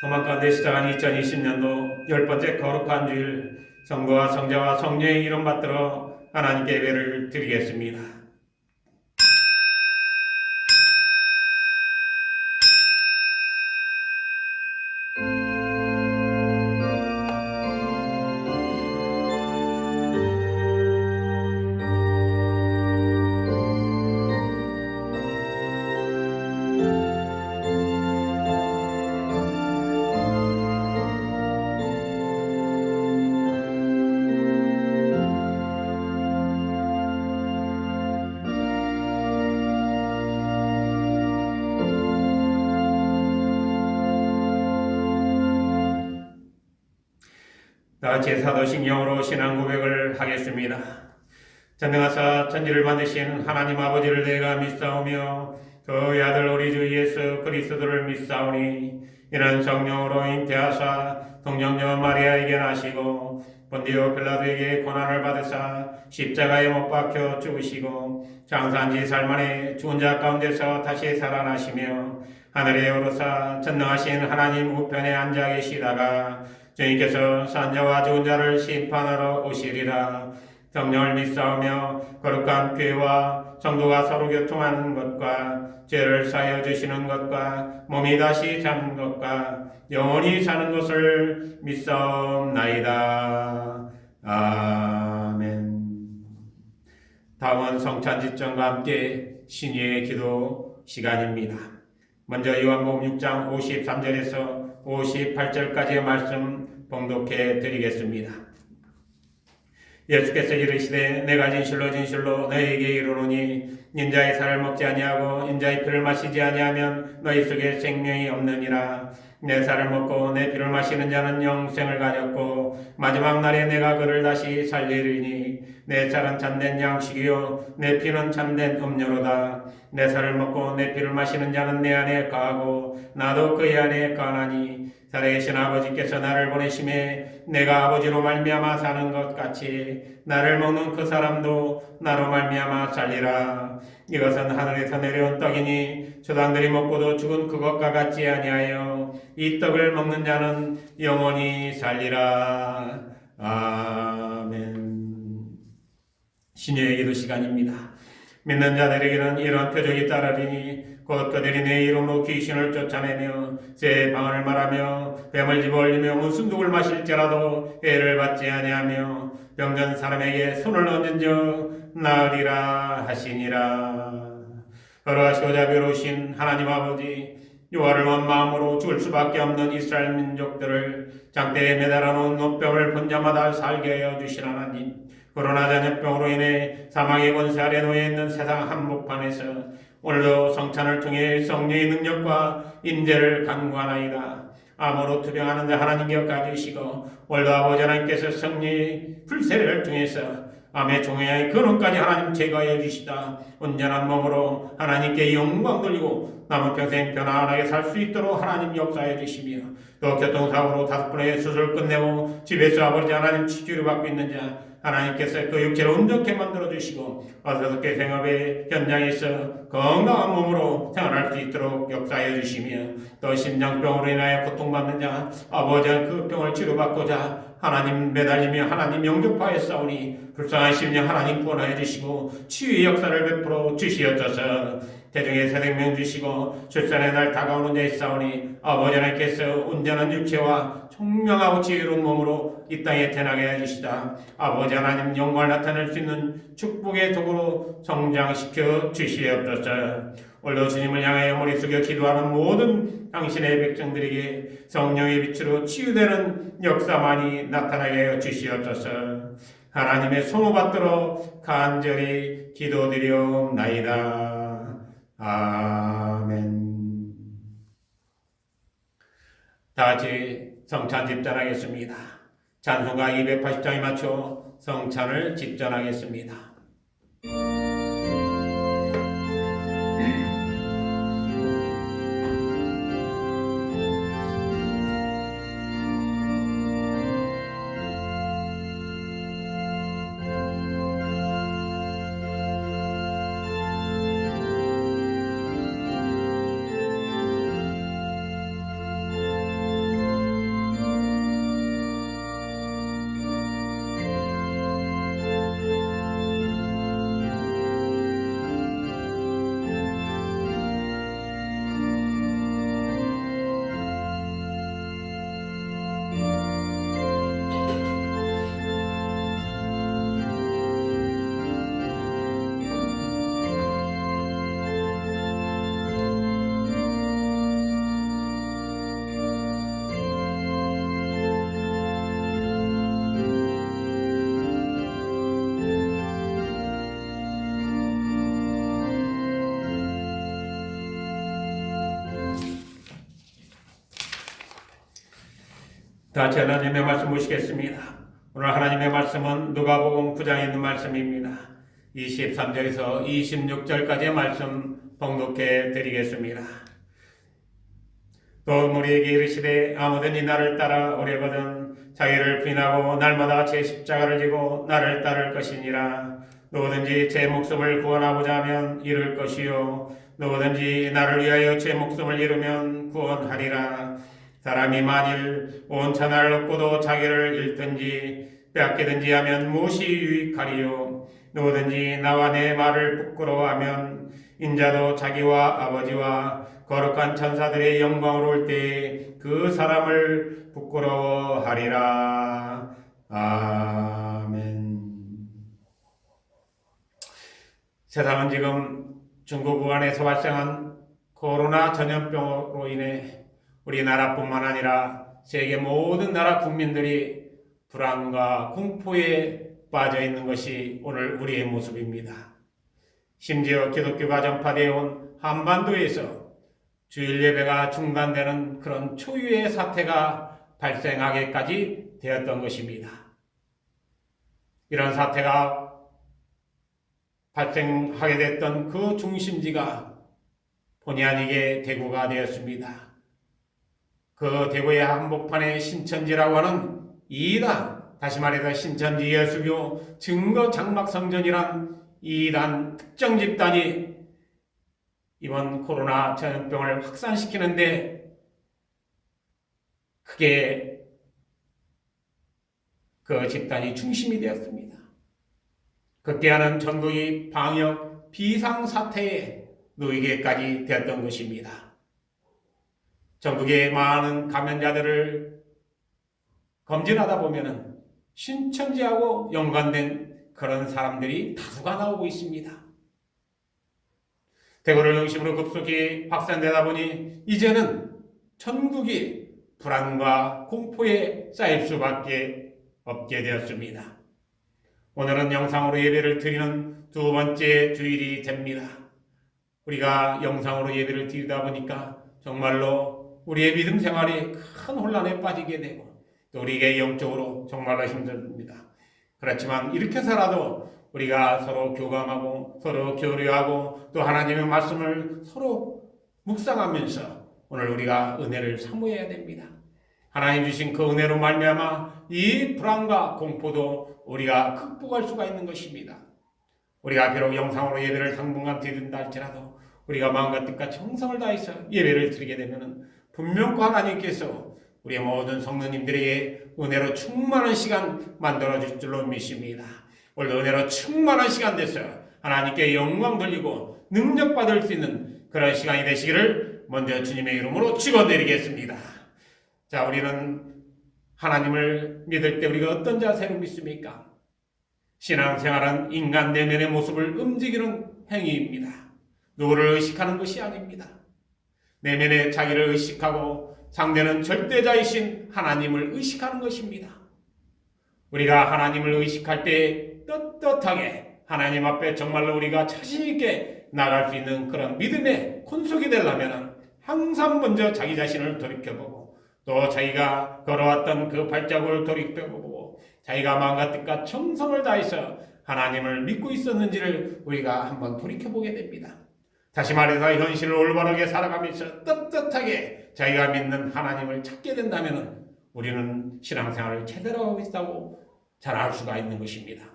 소망 가운데 시작한 2020년도 열 번째 거룩한 주일, 성부와 성자와 성령의 이름 받들어 하나님께 예배를 드리겠습니다. 다 같이 사도신경으로 신앙 고백을 하겠습니다. 전능하사 천지를 만드신 하나님 아버지를 내가 믿사오며 그의 아들 우리 주 예수 그리스도를 믿사오니 이는 성령으로 잉태하사 동정녀 마리아에게 나시고 본디오 빌라도에게 고난을 받으사 십자가에 못 박혀 죽으시고 장사한 지 살만에 죽은 자 가운데서 다시 살아나시며 하늘에 오르사 전능하신 하나님 우편에 앉아 계시다가 주님께서 산자와 죽은 자를 심판하러 오시리라. 성령을 믿사오며 거룩한 교회와 성도가 서로 교통하는 것과 죄를 사하여 주시는 것과 몸이 다시 사는 것과 영원히 사는 것을 믿사옵나이다. 아멘. 다음은 성찬 집정과 함께 신예의 기도 시간입니다. 먼저 요한복음 6장 53절에서 58절까지의 말씀 봉독해 드리겠습니다. 예수께서 이르시되 내가 진실로 진실로 너희에게 이르노니 인자의 살을 먹지 아니하고 인자의 피를 마시지 아니하면 너희 속에 생명이 없느니라. 내 살을 먹고 내 피를 마시는 자는 영생을 가졌고 마지막 날에 내가 그를 다시 살리리니 내 살은 참된 양식이요 내 피는 참된 음료로다. 내 살을 먹고 내 피를 마시는 자는 내 안에 거하고 나도 그의 안에 거하나니 살아계신 아버지께서 나를 보내심에 내가 아버지로 말미암아 사는 것 같이 나를 먹는 그 사람도 나로 말미암아 살리라. 이것은 하늘에서 내려온 떡이니 조상들이 먹고도 죽은 그것과 같지 아니하여 이 떡을 먹는 자는 영원히 살리라. 아멘. 신예의 기도 시간입니다. 믿는 자들에게는 이런 표적이 따르리니 곧 그들이 내 이름으로 귀신을 쫓아내며 새 방언을 말하며 뱀을 집어올리며 무슨 독을 마실지라도 해를 받지 아니하며 병든 사람에게 손을 얹은즉 나으리라 하시니라. 걸어가시고 자비로우신 하나님 아버지, 요한을 온 마음으로 죽을 수밖에 없는 이스라엘 민족들을 장대에 매달아 놓은 노병을 본 자마다 살게 하여 주신 하나님, 코로나 전염병으로 인해 사망의 권세 아래 놓여 있는 세상 한복판에서 오늘도 성찬을 통해 성령의 능력과 인재를 간구하나이다. 암으로 투병하는 자 하나님 격가주시고 오늘도 아버지 하나님께서 성령의 불세례를 통해서 암의 종양의 근원까지 하나님 제거하여 주시다. 온전한 몸으로 하나님께 영광 돌리고 남은 평생 편안하게 살 수 있도록 하나님 역사해 주시며 또 교통사고로 5번의 수술을 끝내고 집에서 아버지 하나님 치료를 받고 있는 자 하나님께서 그 육체를 온전케 만들어 주시고 어떻게 생업의 현장에서 건강한 몸으로 태어날 수 있도록 역사해 주시며 또 심장병으로 인하여 고통받는 자 아버지 그 병을 치료받고자 하나님 매달리며 하나님 영접하여 싸우니 불쌍한 심령 하나님 구원하여 주시고 치유의 역사를 베풀어 주시옵소서. 대중의 새 생명 주시고 출산의 날 다가오는 자의 싸우니 아버지 하나님께서 온전한 육체와 총명하고 지혜로운 몸으로 이 땅에 태어나게 해주시다. 아버지 하나님 영광을 나타낼 수 있는 축복의 도구로 성장시켜 주시옵소서. 오늘도 주님을 향하여 머리 숙여 기도하는 모든 당신의 백성들에게 성령의 빛으로 치유되는 역사만이 나타나게 하여 주시옵소서. 하나님의 성호 받들어 간절히 기도드리옵나이다. 아멘. 다같이 성찬 집전하겠습니다. 찬송가 280장에 맞춰 성찬을 집전하겠습니다. 다 같이 하나님의 말씀 보시겠습니다. 오늘 하나님의 말씀은 누가복음 9장에 있는 말씀입니다. 23절에서 26절까지의 말씀 봉독해 드리겠습니다. 또 무리에게 이르시되 아무든지 나를 따라 오려거든 자기를 부인하고 날마다 제 십자가를 지고 나를 따를 것이니라. 누구든지 제 목숨을 구원하고자 하면 잃을 것이요 누구든지 나를 위하여 제 목숨을 잃으면 구원하리라. 사람이 만일 온 천하를 얻고도 자기를 잃든지 빼앗기든지 하면 무엇이 유익하리요. 누구든지 나와 내 말을 부끄러워하면 인자도 자기와 아버지와 거룩한 천사들의 영광으로 올 때 그 사람을 부끄러워하리라. 아멘. 세상은 지금 중국 우한에서 발생한 코로나 전염병으로 인해 우리나라뿐만 아니라 세계 모든 나라 국민들이 불안과 공포에 빠져 있는 것이 오늘 우리의 모습입니다. 심지어 기독교가 전파되어 온 한반도에서 주일 예배가 중단되는 그런 초유의 사태가 발생하게까지 되었던 것입니다. 이런 사태가 발생하게 됐던 그 중심지가 본의 아니게 대구가 되었습니다. 그 대구의 한복판의 신천지라고 하는 이단, 다시 말해서 신천지 예수교 증거 장막 성전이란 이단 특정 집단이 이번 코로나 전염병을 확산시키는데 크게 그 집단이 중심이 되었습니다. 극대화는 전국이 방역 비상사태에 놓이게까지 되었던 것입니다. 전국의 많은 감염자들을 검진하다 보면 신천지하고 연관된 그런 사람들이 다수가 나오고 있습니다. 대구를 중심으로 급속히 확산되다 보니 이제는 전국이 불안과 공포에 쌓일 수밖에 없게 되었습니다. 오늘은 영상으로 예배를 드리는 두 번째 주일이 됩니다. 우리가 영상으로 예배를 드리다 보니까 정말로 우리의 믿음 생활이 큰 혼란에 빠지게 되고 또 우리에게 영적으로 정말로 힘듭니다. 그렇지만 이렇게 해서라도 우리가 서로 교감하고 서로 교류하고 또 하나님의 말씀을 서로 묵상하면서 오늘 우리가 은혜를 사모해야 됩니다. 하나님 주신 그 은혜로 말미암아 이 불안과 공포도 우리가 극복할 수가 있는 것입니다. 우리가 비록 영상으로 예배를 당분간 드린다 할지라도 우리가 마음과 뜻과 정성을 다해서 예배를 드리게 되면 분명 하나님께서 우리의 모든 성도님들에게 은혜로 충만한 시간 만들어줄 줄로 믿습니다. 오늘도 은혜로 충만한 시간 돼서 하나님께 영광 돌리고 능력받을 수 있는 그런 시간이 되시기를 먼저 주님의 이름으로 축원드리겠습니다. 자, 우리는 하나님을 믿을 때 우리가 어떤 자세로 믿습니까? 신앙생활은 인간 내면의 모습을 움직이는 행위입니다. 누구를 의식하는 것이 아닙니다. 내면에 자기를 의식하고 상대는 절대자이신 하나님을 의식하는 것입니다. 우리가 하나님을 의식할 때 떳떳하게 하나님 앞에 정말로 우리가 자신있게 나갈 수 있는 그런 믿음의 콘속이 되려면 항상 먼저 자기 자신을 돌이켜보고 또 자기가 걸어왔던 그 발자국을 돌이켜보고 자기가 마음과 뜻과 정성을 다해서 하나님을 믿고 있었는지를 우리가 한번 돌이켜보게 됩니다. 다시 말해서 현실을 올바르게 살아가면서 떳떳하게 자기가 믿는 하나님을 찾게 된다면 우리는 신앙생활을 제대로 하고 있다고 잘 알 수가 있는 것입니다.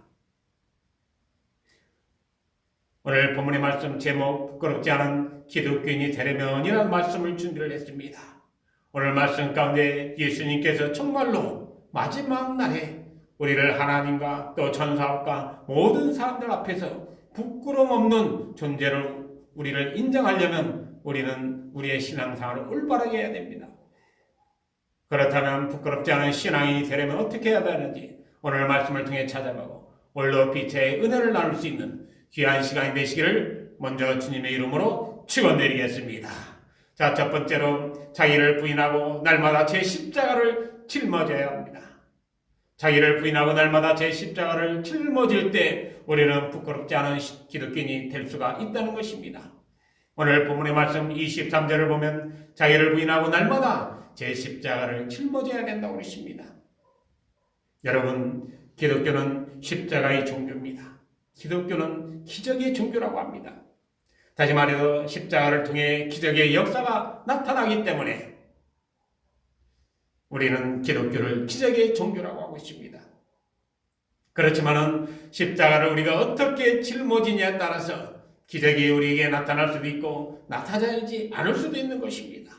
오늘 본문의 말씀 제목 부끄럽지 않은 기독교인이 되려면이라는 말씀을 준비를 했습니다. 오늘 말씀 가운데 예수님께서 정말로 마지막 날에 우리를 하나님과 또 천사와 모든 사람들 앞에서 부끄러움 없는 존재로 우리를 인정하려면 우리는 우리의 신앙생활을 올바르게 해야 됩니다. 그렇다면 부끄럽지 않은 신앙인이 되려면 어떻게 해야 되는지 오늘 말씀을 통해 찾아보고 올로 빛의 은혜를 나눌 수 있는 귀한 시간이 되시기를 먼저 주님의 이름으로 축원드리겠습니다. 자, 첫 번째로 자기를 부인하고 날마다 제 십자가를 짊어져야 합니다. 자기를 부인하고 날마다 제 십자가를 짊어질 때 우리는 부끄럽지 않은 기독교인이 될 수가 있다는 것입니다. 오늘 본문의 말씀 23절을 보면 자기를 부인하고 날마다 제 십자가를 짊어져야 된다고 그러십니다. 여러분, 기독교는 십자가의 종교입니다. 기독교는 기적의 종교라고 합니다. 다시 말해서 십자가를 통해 기적의 역사가 나타나기 때문에 우리는 기독교를 기적의 종교라고 하고 있습니다. 그렇지만은 십자가를 우리가 어떻게 짊어지냐에 따라서 기적이 우리에게 나타날 수도 있고 나타나지 않을 수도 있는 것입니다.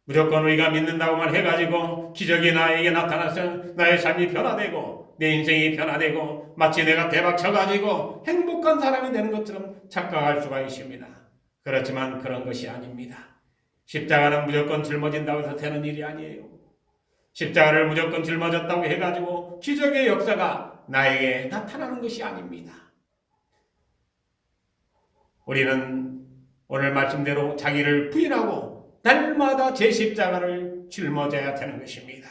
무조건 우리가 믿는다고만 해가지고 기적이 나에게 나타나서 나의 삶이 변화되고 내 인생이 변화되고 마치 내가 대박 쳐가지고 행복한 사람이 되는 것처럼 착각할 수가 있습니다. 그렇지만 그런 것이 아닙니다. 십자가는 무조건 짊어진다고 해서 되는 일이 아니에요. 십자가를 무조건 짊어졌다고 해가지고 기적의 역사가 나에게 나타나는 것이 아닙니다. 우리는 오늘 말씀대로 자기를 부인하고 날마다 제 십자가를 짊어져야 되는 것입니다.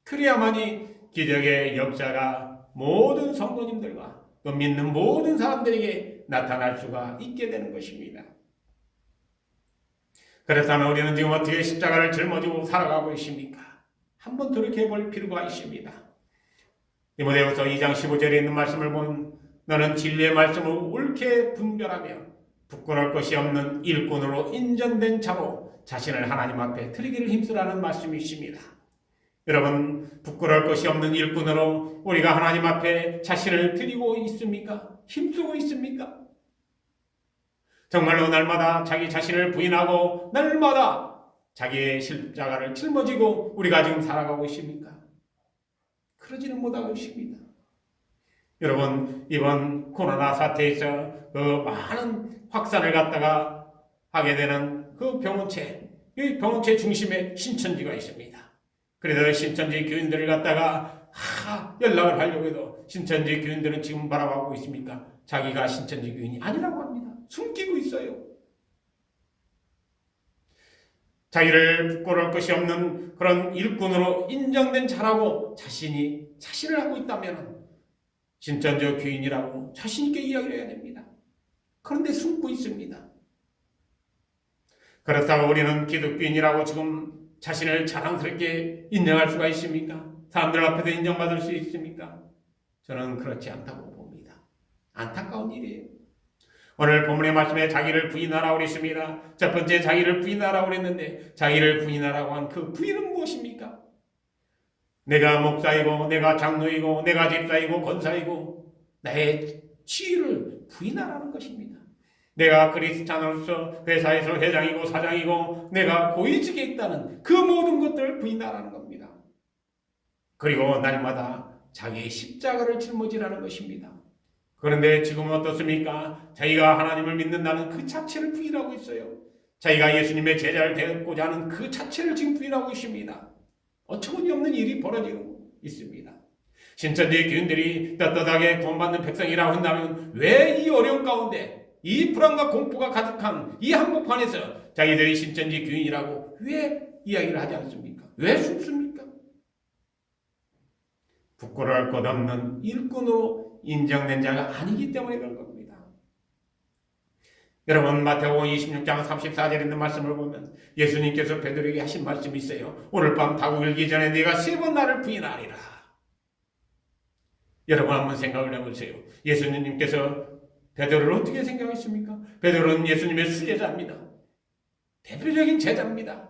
그래야만이 기적의 역사가 모든 성도님들과 또 믿는 모든 사람들에게 나타날 수가 있게 되는 것입니다. 그렇다면 우리는 지금 어떻게 십자가를 짊어지고 살아가고 있습니까? 한번 돌이켜 볼 필요가 있습니다. 디모데후서 2장 15절에 있는 말씀을 보면 너는 진리의 말씀을 옳게 분별하며 부끄러울 것이 없는 일꾼으로 인정된 자로 자신을 하나님 앞에 드리기를 힘쓰라는 말씀이 있습니다. 여러분, 부끄러울 것이 없는 일꾼으로 우리가 하나님 앞에 자신을 드리고 있습니까? 힘쓰고 있습니까? 정말로 날마다 자기 자신을 부인하고 날마다 자기의 십자가를 짊어지고 우리가 지금 살아가고 있습니까? 그러지는 못하고 있습니다. 여러분, 이번 코로나 사태에서 그 많은 확산을 갖다가 하게 되는 그 병원체, 이 병원체 중심에 신천지가 있습니다. 그래서 신천지 교인들을 갖다가 연락을 하려고 해도 신천지 교인들은 지금 바라보고 있습니까? 자기가 신천지 교인이 아니라고 합니다. 숨기고 있어요. 자기를 부끄러울 것이 없는 그런 일꾼으로 인정된 자라고 자신을 하고 있다면 신천지 교인이라고 자신있게 이야기를 해야 됩니다. 그런데 숨고 있습니다. 그렇다고 우리는 기독교인이라고 지금 자신을 자랑스럽게 인정할 수가 있습니까? 사람들 앞에서 인정받을 수 있습니까? 저는 그렇지 않다고 봅니다. 안타까운 일이에요. 오늘 본문의 말씀에 자기를 부인하라고 그랬습니다. 첫 번째 자기를 부인하라고 그랬는데 자기를 부인하라고 한 그 부인은 무엇입니까? 내가 목사이고 내가 장로이고 내가 집사이고 권사이고 나의 지위를 부인하라는 것입니다. 내가 그리스찬으로서 회사에서 회장이고 사장이고 내가 고위직에 있다는 그 모든 것들을 부인하라는 겁니다. 그리고 날마다 자기의 십자가를 짊어지라는 것입니다. 그런데 지금은 어떻습니까? 자기가 하나님을 믿는다는 그 자체를 부인하고 있어요. 자기가 예수님의 제자를 되고자 하는 그 자체를 지금 부인하고 있습니다. 어처구니 없는 일이 벌어지고 있습니다. 신천지 교인들이 떳떳하게 구원받는 백성이라고 한다면 왜 이 어려운 가운데 이 불안과 공포가 가득한 이 한복판에서 자기들이 신천지 교인이라고 왜 이야기를 하지 않습니까? 왜 숨습니까? 부끄러울 것 없는 일꾼으로 인정된 자가 아니기 때문에 그런 겁니다. 여러분, 마태복음 26장 34절에 있는 말씀을 보면 예수님께서 베드로에게 하신 말씀이 있어요. 오늘 밤 다구 일기 전에 네가 3번 나를 부인하리라. 여러분 한번 생각을 해보세요. 예수님께서 베드로를 어떻게 생각했습니까? 베드로는 예수님의 수제자입니다. 대표적인 제자입니다.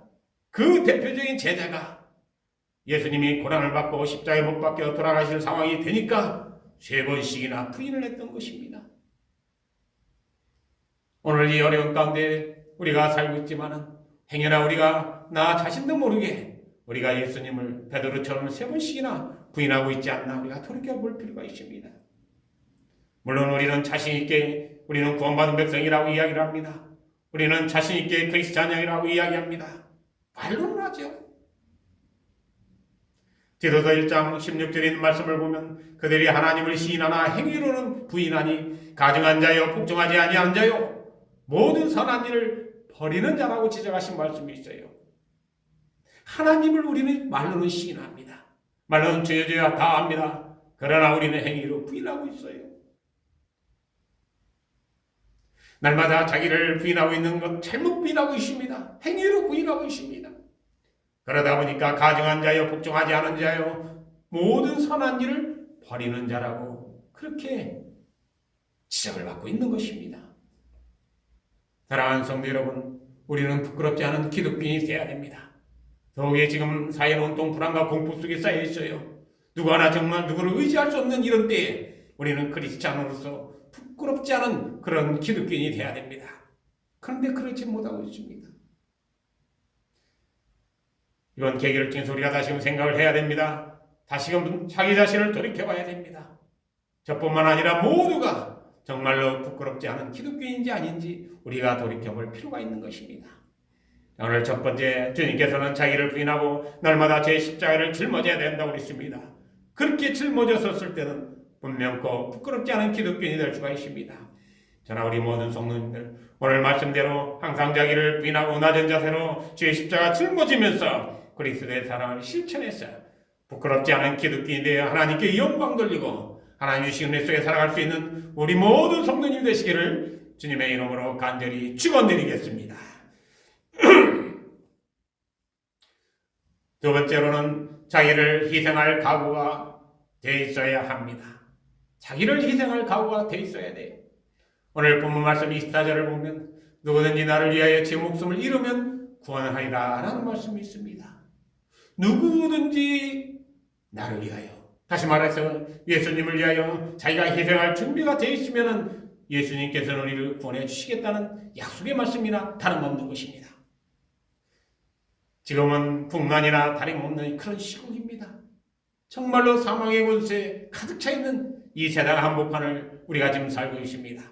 그 대표적인 제자가 예수님이 고난을 받고 십자가에 못 박혀 돌아가실 상황이 되니까 3번씩이나 부인을 했던 것입니다. 오늘 이 어려운 가운데 우리가 살고 있지만 행여나 우리가 나 자신도 모르게 우리가 예수님을 베드로처럼 3번씩이나 부인하고 있지 않나 우리가 돌이켜볼 필요가 있습니다. 물론 우리는 자신있게 우리는 구원받은 백성이라고 이야기를 합니다. 우리는 자신있게 그리스도인이라고 이야기합니다. 말로는 하죠. 디도서 1장 16절에 있는 말씀을 보면 그들이 하나님을 시인하나 행위로는 부인하니 가증한 자여 복종하지 아니한 자요 모든 선한 일을 버리는 자라고 지적하신 말씀이 있어요. 하나님을 우리는 말로는 시인합니다. 말로는 주여 주여 다 합니다. 그러나 우리는 행위로 부인하고 있어요. 날마다 자기를 부인하고 있는 것 잘못 부인하고 있습니다. 행위로 부인하고 있습니다. 그러다 보니까 가증한 자여 복종하지 않은 자여 모든 선한 일을 버리는 자라고 그렇게 지적을 받고 있는 것입니다. 사랑하는 성도 여러분, 우리는 부끄럽지 않은 기독교인이 되어야 됩니다. 더욱이 지금 사회는 온통 불안과 공포 속에 쌓여 있어요. 누구 하나 정말 누구를 의지할 수 없는 이런 때에 우리는 크리스찬으로서 부끄럽지 않은 그런 기독교인이 되어야 됩니다. 그런데 그렇지 못하고 있습니다. 이번 계기를 통해서 우리가 다시금 생각을 해야 됩니다. 다시금 자기 자신을 돌이켜봐야 됩니다. 저뿐만 아니라 모두가 정말로 부끄럽지 않은 기독교인인지 아닌지 우리가 돌이켜볼 필요가 있는 것입니다. 오늘 첫 번째, 주님께서는 자기를 부인하고 날마다 제 십자가를 짊어져야 된다고 그랬습니다. 그렇게 짊어졌었을 때는 분명코 부끄럽지 않은 기독교인이 될 수가 있습니다. 저나 우리 모든 성도님들, 오늘 말씀대로 항상 자기를 부인하고 낮은 자세로 주의 십자가 짊어지면서 그리스도의 사랑을 실천해서 부끄럽지 않은 기독교인이 되어 하나님께 영광 돌리고 하나님 주신 은혜 속에 살아갈 수 있는 우리 모든 성도님 되시기를 주님의 이름으로 간절히 축원드리겠습니다. 두 번째로는 자기를 희생할 각오가 돼 있어야 합니다. 자기를 희생할 각오가 돼 있어야 돼요. 오늘 본문 말씀 24절을 보면 누구든지 나를 위하여 제 목숨을 잃으면 구원하리라 라는 말씀이 있습니다. 누구든지 나를 위하여, 다시 말해서 예수님을 위하여 자기가 희생할 준비가 되어 있으면 예수님께서는 우리를 구원해 주시겠다는 약속의 말씀이나 다름없는 것입니다. 지금은 국난이나 다름없는 그런 시국입니다. 정말로 사망의 권세에 가득 차 있는 이 세상 한복판을 우리가 지금 살고 있습니다.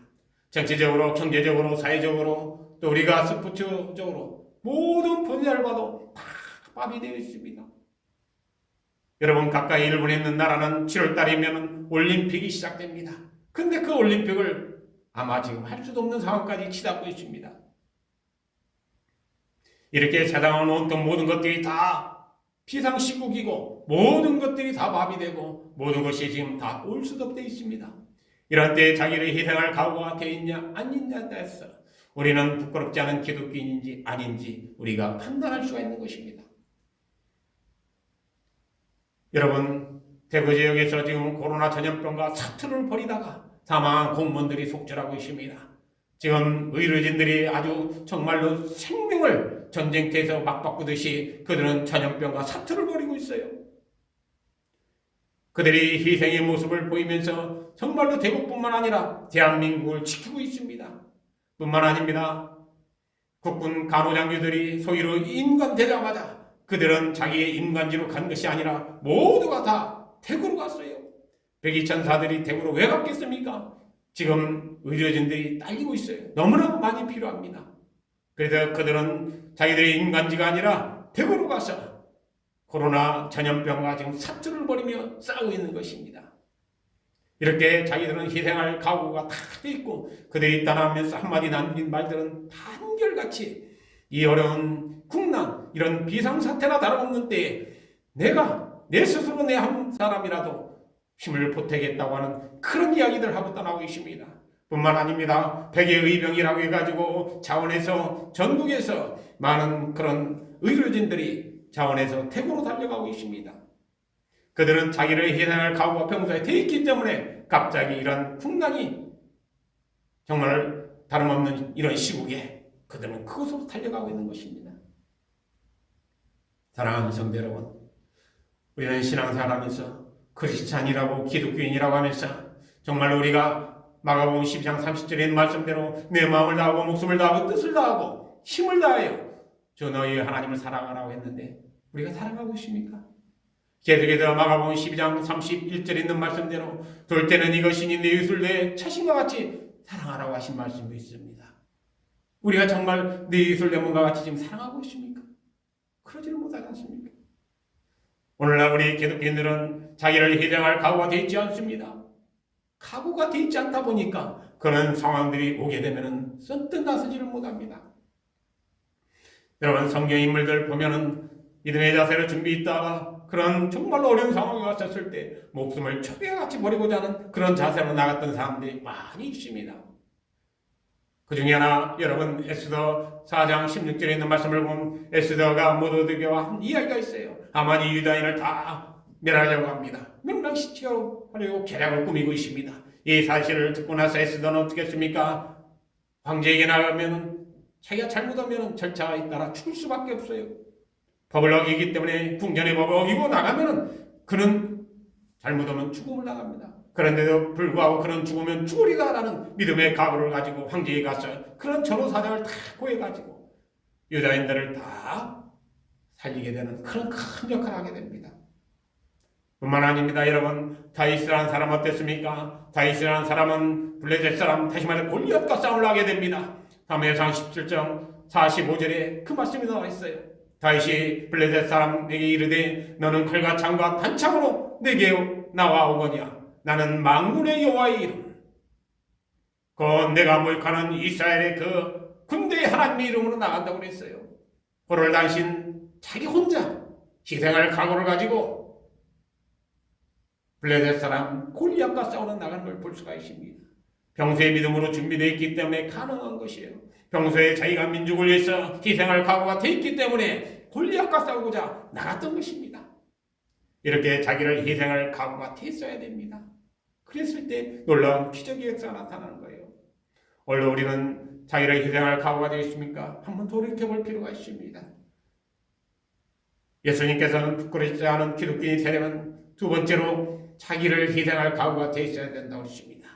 정치적으로, 경제적으로, 사회적으로, 또 우리가 스포츠적으로 모든 분야를 봐도 다 마비되어 있습니다. 여러분, 가까이 일본에 있는 나라는 7월달이면 올림픽이 시작됩니다. 근데 그 올림픽을 아마 지금 할 수도 없는 상황까지 치닫고 있습니다. 이렇게 세상은 온통 모든 것들이 다 비상시국이고 모든 것들이 다 마비되고 모든 것이 지금 다 올 수도 없게 있습니다. 이런 때에 자기를 희생할 각오가 되어 있냐 안 있냐에 따라서 우리는 부끄럽지 않은 기독교인인지 아닌지 우리가 판단할 수가 있는 것입니다. 여러분, 대구 지역에서 지금 코로나 전염병과 사투를 벌이다가 사망한 공무원들이 속출하고 있습니다. 지금 의료진들이 아주 정말로 생명을 전쟁터에서 맞바꾸듯이 그들은 전염병과 사투를 벌이고 있어요. 그들이 희생의 모습을 보이면서 정말로 대구뿐만 아니라 대한민국을 지키고 있습니다. 뿐만 아닙니다. 국군 간호장교들이 소위로 인간 되자마자 그들은 자기의 인간지로 간 것이 아니라 모두가 다 대구로 갔어요. 백이천사들이 대구로 왜 갔겠습니까? 지금 의료진들이 딸리고 있어요. 너무나 많이 필요합니다. 그래서 그들은 자기들의 인간지가 아니라 대구로 가서 코로나 전염병과 지금 사투를 벌이며 싸우고 있는 것입니다. 이렇게 자기들은 희생할 각오가 다 돼 있고 그들이 따라하면서 한마디 남긴 말들은 한결같이 이 어려운 국난, 이런 비상사태나 다름없는 때에 내가 내 스스로 내 한 사람이라도 힘을 보태겠다고 하는 그런 이야기들 하고 떠나고 있습니다. 뿐만 아닙니다. 백의의병이라고 해가지고 자원에서 전국에서 많은 그런 의료진들이 자원에서 대구로 달려가고 있습니다. 그들은 자기를 희생할 각오가 평소에 돼 있기 때문에 갑자기 이런 국난이 정말 다름없는 이런 시국에 그들은 그것으로 달려가고 있는 것입니다. 사랑하는 성도 여러분, 우리는 신앙생활하면서 크리스찬이라고 기독교인이라고 하면서 정말로 우리가 마가복음 12장 30절에 있는 말씀대로 내 마음을 다하고 목숨을 다하고 뜻을 다하고 힘을 다하여 주 너희의 하나님을 사랑하라고 했는데 우리가 사랑하고 있습니까? 계속해서 마가복음 12장 31절에 있는 말씀대로 돌 때는 이것이니 내 이웃을 내 자신과 같이 사랑하라고 하신 말씀도 있습니다. 우리가 정말 내 이웃을 내 몸과 같이 지금 사랑하고 있습니까? 그러지를 못하지 않습니까? 오늘날 우리 기독교인들은 자기를 희생할 각오가 되어 있지 않습니다. 각오가 되어 있지 않다 보니까 그런 상황들이 오게 되면 선뜻 나서지를 못합니다. 여러분, 성경 인물들 보면은 믿음의 자세로 준비했다가 그런 정말로 어려운 상황이 왔었을 때 목숨을 초계같이 버리고자 하는 그런 자세로 나갔던 사람들이 많이 있습니다. 그 중에 하나, 여러분 에스더 4장 16절에 있는 말씀을 보면 에스더가 모르드게와 한 이야기가 있어요. 하만이 유다인을 다 멸하려고 합니다. 멸망시키려고 계략을 꾸미고 있습니다. 이 사실을 듣고 나서 에스더는 어떻게 했습니까? 황제에게 나가면 자기가 잘못하면 절차에 따라 죽을 수밖에 없어요. 법을 어기기 때문에 궁전의 법을 어기고 나가면 그는 잘못하면 죽음을 나갑니다. 그런데도 불구하고 그는 죽으면 죽으리다라는 믿음의 각오를 가지고 황제에 가서 그런 전후사정을 다 고해가지고 유다인들을 다 살리게 되는 그런 큰 역할을 하게 됩니다. 뿐만 아닙니다. 여러분, 다윗이라는 사람 어땠습니까? 다윗이라는 사람은 블레셋 사람, 다시 말해 골리앗과 싸움을 하게 됩니다. 사무엘상 17장 45절에 그 말씀이 나와 있어요. 다윗이 블레셋 사람에게 이르되 너는 칼과 창과 단창으로 내게 나와오거냐. 나는 만군의 여호와의 이름 그 내가 모욕하는 이스라엘의 그 군대의 하나님의 이름으로 나간다고 그랬어요. 그럴 당신 자기 혼자 희생할 각오를 가지고 블레셋 사람 골리앗과 싸우는 나가는 걸 볼 수가 있습니다. 평소에 믿음으로 준비되어 있기 때문에 가능한 것이에요. 평소에 자기가 민족을 위해서 희생할 각오가 되어 있기 때문에 골리앗과 싸우고자 나갔던 것입니다. 이렇게 자기를 희생할 각오가 되어 있어야 됩니다. 그랬을 때 놀라운 기적의 역사가 나타나는 거예요. 오늘 우리는 자기를 희생할 각오가 되어 있습니까? 한번 돌이켜볼 필요가 있습니다. 예수님께서는 부끄러지지 않은 기독교인이 되려면 두 번째로 자기를 희생할 각오가 되어 있어야 된다고 하십니다.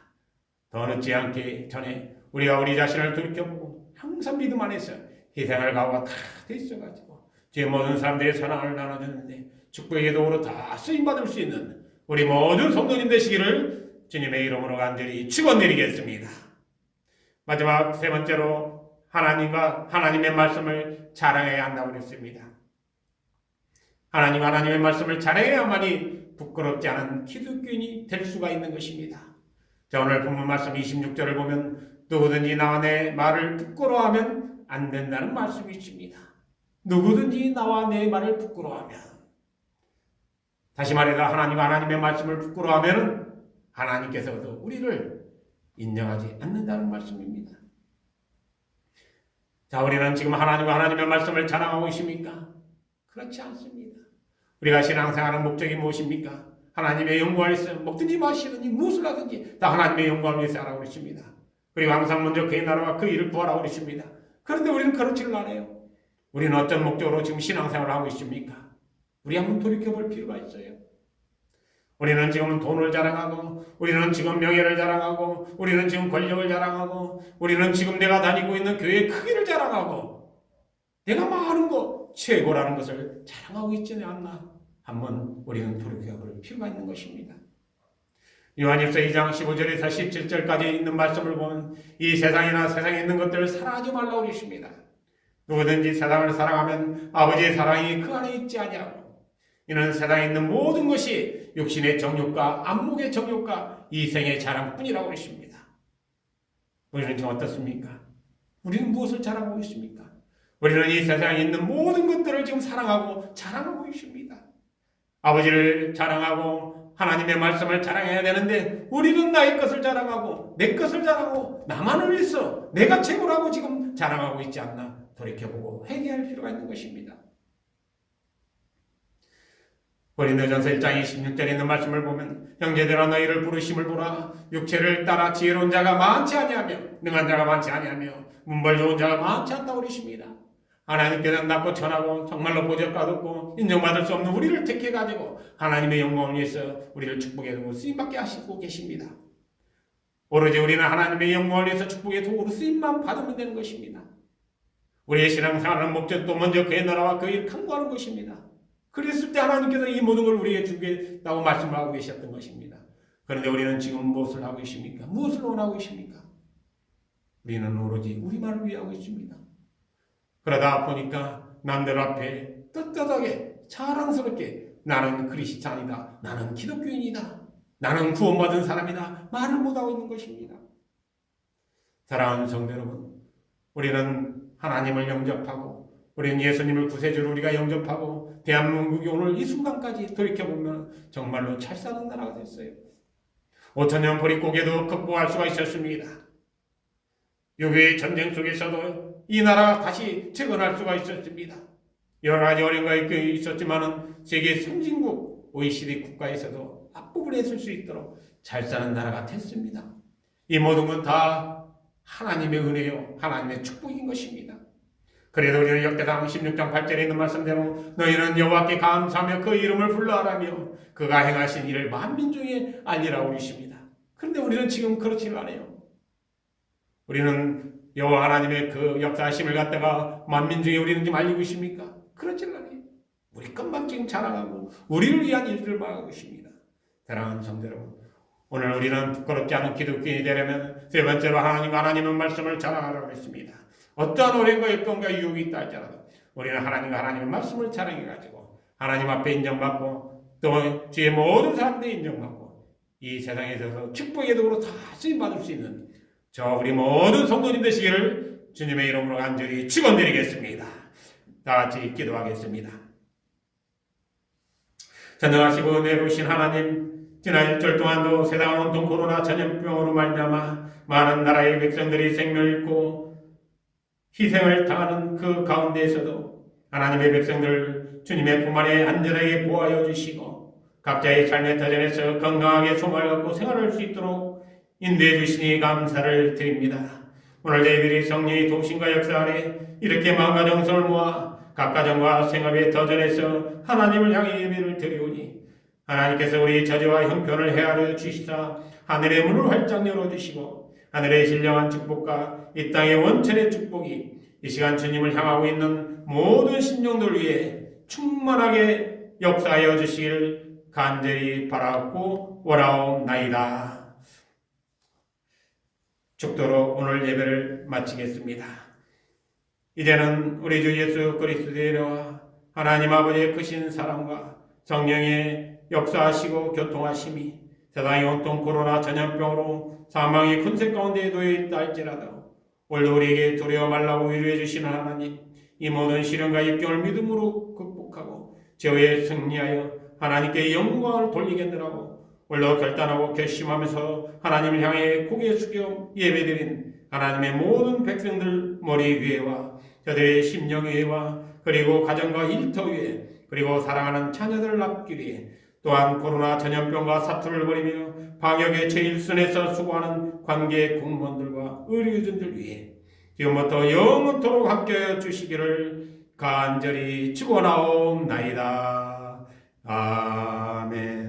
더 늦지 않기 전에 우리가 우리 자신을 돌이켜보고 항상 믿음 안에서 희생할 각오가 다 되어 있어가지고 주의 모든 사람들의 사랑을 나눠주는데 축복의 도구로 다 쓰임받을 수 있는 우리 모든 성도님 되시기를 주님의 이름으로 간절히 축원드리겠습니다. 마지막 세 번째로 하나님과 하나님의 말씀을 자랑해야 한다고 그랬습니다. 하나님의 말씀을 자랑해야만이 부끄럽지 않은 기독교인이 될 수가 있는 것입니다. 자, 오늘 본문 말씀 26절을 보면 누구든지 나와 내 말을 부끄러워하면 안 된다는 말씀이 있습니다. 누구든지 나와 내 말을 부끄러워하면, 다시 말해서 하나님의 말씀을 부끄러워하면 하나님께서도 우리를 인정하지 않는다는 말씀입니다. 자, 우리는 지금 하나님의 말씀을 자랑하고 있습니까? 그렇지 않습니다. 우리가 신앙생활하는 목적이 무엇입니까? 하나님의 영광을 위해서 먹든지 마시든지 무엇을 하든지 다 하나님의 영광을 위해서 하라고 그러십니다. 그리고 항상 먼저 그의 나라와 그 일을 구하라고 그러십니다. 그런데 우리는 그렇지를 않아요. 우리는 어떤 목적으로 지금 신앙생활을 하고 있습니까? 우리 한번 돌이켜볼 필요가 있어요. 우리는 지금 돈을 자랑하고, 우리는 지금 명예를 자랑하고, 우리는 지금 권력을 자랑하고, 우리는 지금 내가 다니고 있는 교회의 크기를 자랑하고, 내가 많은 거 최고라는 것을 자랑하고 있지는 않나? 한번 우리는 돌이켜볼 필요가 있는 것입니다. 요한일서 2장 15절에서 17절까지 있는 말씀을 보면 이 세상이나 세상에 있는 것들을 사랑하지 말라고 그러십니다. 누구든지 세상을 사랑하면 아버지의 사랑이 그 안에 있지 아니하고 이는 세상에 있는 모든 것이 육신의 정욕과 안목의 정욕과 이생의 자랑뿐이라고 그러십니다. 우리는 지금 어떻습니까? 우리는 무엇을 자랑하고 있습니까? 우리는 이 세상에 있는 모든 것들을 지금 사랑하고 자랑하고 있습니다. 아버지를 자랑하고 하나님의 말씀을 자랑해야 되는데 우리는 나의 것을 자랑하고 내 것을 자랑하고 나만을 위해서 내가 최고라고 지금 자랑하고 있지 않나 돌이켜보고 회개할 필요가 있는 것입니다. 고린도전서 1장 26절에 있는 말씀을 보면 형제들아 너희를 부르심을 보라 육체를 따라 지혜로운 자가 많지 아니하며 능한 자가 많지 아니하며 문벌 좋은 자가 많지 않다고 그러십니다. 하나님께서는 낮고 천하고 정말로 보잘것없고 인정받을 수 없는 우리를 택해가지고 하나님의 영광을 위해서 우리를 축복해 두고 쓰임받게 하시고 계십니다. 오로지 우리는 하나님의 영광을 위해서 축복의 도구로 쓰임만 받으면 되는 것입니다. 우리의 신앙생활하는 목적도 먼저 그의 나라와 그 일을 탐구하는 것입니다. 그랬을 때 하나님께서 이 모든 걸 우리에게 주겠다고 말씀을 하고 계셨던 것입니다. 그런데 우리는 지금 무엇을 하고 있습니까? 무엇을 원하고 있습니까? 우리는 오로지 우리만을 위하고 있습니다. 그러다 보니까 남들 앞에 떳떳하게 자랑스럽게 나는 크리스찬이다, 나는 기독교인이다, 나는 구원받은 사람이다 말을 못하고 있는 것입니다. 사랑하는 성도 여러분, 우리는 하나님을 영접하고 우리는 예수님을 구세주로 우리가 영접하고 대한민국이 오늘 이 순간까지 돌이켜보면 정말로 잘 사는 나라가 됐어요. 5,000년 보릿고개도 극복할 수가 있었습니다. 6.25 전쟁 속에서도 이 나라가 다시 재건할 수가 있었습니다. 여러 가지 어려움가 있었지만은 세계 선진국 OECD 국가에서도 앞부분에 설 수 있도록 잘 사는 나라가 됐습니다. 이 모든 건 다 하나님의 은혜요, 하나님의 축복인 것입니다. 그래도 우리는 역대상 16장 8절에 있는 말씀대로 너희는 여호와께 감사하며 그 이름을 불러하라며 그가 행하신 일을 만민 중에 알리라 그러십니다. 그런데 우리는 지금 그렇지는 않아요. 우리는 여호와 하나님의 그 역사하심을 갖다가 만민 중에 우리는 지금 알리고 있습니까? 그렇지는 않아요. 우리 것만 지금 자랑하고 우리를 위한 일들만 하고 있습니다. 사랑하는 성도 여러분, 오늘 우리는 부끄럽지 않은 기독교인이 되려면 세 번째로 하나님의 말씀을 자랑하라고 했습니다. 어떠한 어려움과 역경과 유혹이 있다 할지라도 우리는 하나님의 말씀을 자랑해가지고 하나님 앞에 인정받고 또 주의 모든 사람들이 인정받고 이 세상에 있어서 축복의 도구로 다 쓰임받을 수 있는 저 우리 모든 성도님 되시기를 주님의 이름으로 간절히 축원드리겠습니다. 다 같이 기도하겠습니다. 전능하시고 은혜로우신 하나님, 지난 일주일 동안도 세상은 온통 코로나 전염병으로 말미암아 많은 나라의 백성들이 생명을 잃고 희생을 당하는 그 가운데에서도 하나님의 백성들 주님의 품 안에 안전하게 보호하여 주시고 각자의 삶의 터전에서 건강하게 소망을 갖고 생활할 수 있도록 인도해 주시니 감사를 드립니다. 오늘 저희들이 성령의 통신과 역사 아래 이렇게 마음과 정성을 모아 각 가정과 생업의 터전에서 하나님을 향해 예배를 드리오니 하나님께서 우리 저주와 형편을 헤아려 주시사 하늘의 문을 활짝 열어주시고 하늘의 신령한 축복과 이 땅의 원천의 축복이 이 시간 주님을 향하고 있는 모든 심령들 위해 충만하게 역사하여 주시길 간절히 바라고 원하옵나이다. 축도로 오늘 예배를 마치겠습니다. 이제는 우리 주 예수 그리스도의 은혜와 하나님 아버지의 크신 사랑과 성령의 역사하시고 교통하심이 세상이 온통 코로나 전염병으로 사망의 큰색 가운데 놓여 있다 할지라도 오늘도 우리에게 두려워 말라고 위로해 주시는 하나님, 이 모든 시련과 역경을 믿음으로 극복하고 죄에 승리하여 하나님께 영광을 돌리겠느라고 오늘도 결단하고 결심하면서 하나님을 향해 고개 숙여 예배드린 하나님의 모든 백성들 머리 위에와 저들의 심령 위에와 그리고 가정과 일터 위에 그리고 사랑하는 자녀들을 낳기 위해 또한 코로나 전염병과 사투를 벌이며 방역의 제1선에서 수고하는 관계 공무원들과 의료진들 위해 지금부터 영원토록 함께하여 주시기를 간절히 축원하옵나이다. 아멘.